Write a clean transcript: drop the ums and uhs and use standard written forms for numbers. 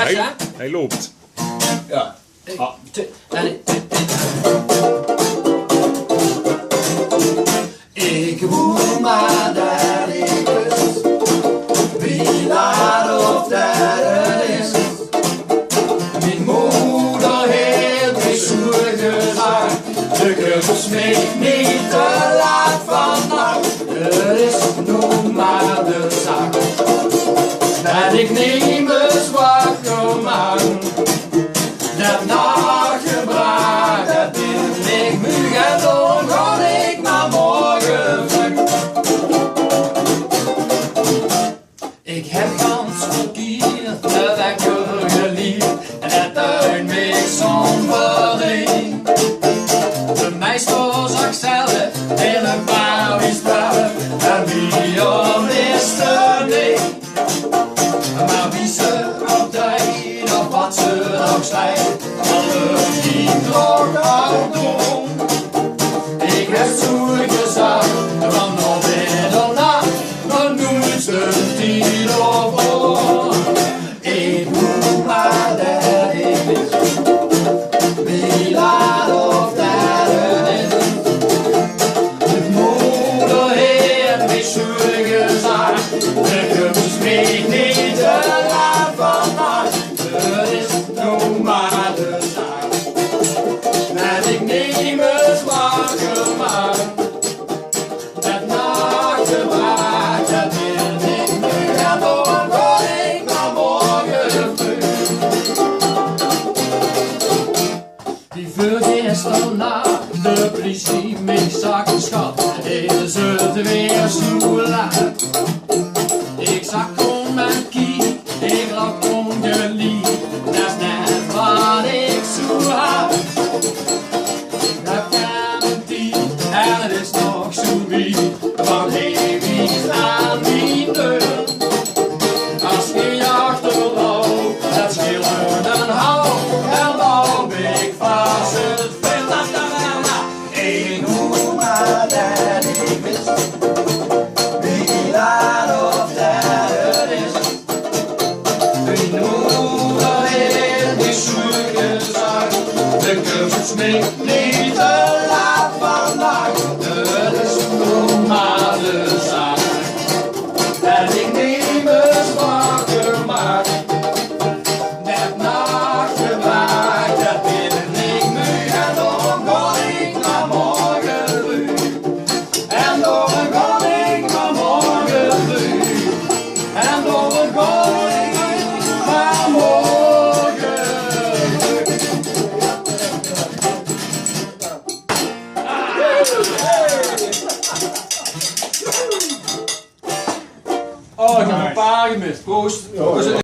Hij loopt. Ja. Ik voel maar dat ik wist wie laat of dat het is. Mijn moeder heeft mij zoer gezegd, de kus smeekt niet te laat vannacht. Het is nog maar de zaak dat ik niet meer wakker maak. Dat nachtgebracht, dat ben ik nu en dan ga ik naar morgen weg. Ik heb gans verkeerd de wekker geliefd en het tuin week zonder een. De meester zag zelf in een paar wie spellen en wie om is te nee. Maar wie ze op tijd of wat ze nog zei, hadden die nog ook doen. Ik heb zoer gezegd, van op middernacht, dan doen ze die nog voor. Ik moet maar dat ik wist, wie laat of dat het is. De moeder heeft mij zoer gezegd, de kus smeekt niet te laat vannacht. Het is nog maar de zaak dat ik niet meer wakker maak. Dat nachtgebracht, dat ben ik nu en dan ga ik naar morgen terug. Die vergisteren na de politie mij zag schat, is het weer zo laat. Ik zag om mijn kie, ik lag om je lief, dat is net wat ik zo had. Ik heb geen tien en het is nog zo wie, want hij wies aan die deur. Als je achterloopt, dat scheelt een hou, en dan ben ik vast het veel. Ik hoor maar dat ik wist, wie laat of dat het is. Een moeder heeft die zoer gezegd, de kus smeekt niet te laat vannacht. Het is nog maar de zaak dat ik niet meer wakker maak. Dat nachtgebracht, dat ben ik nu en dan ga ik naar morgen terug. En dan ga ik naar morgen terug. En dan ga ik naar morgen terug. Oh, ik heb een paar gemist. Proost.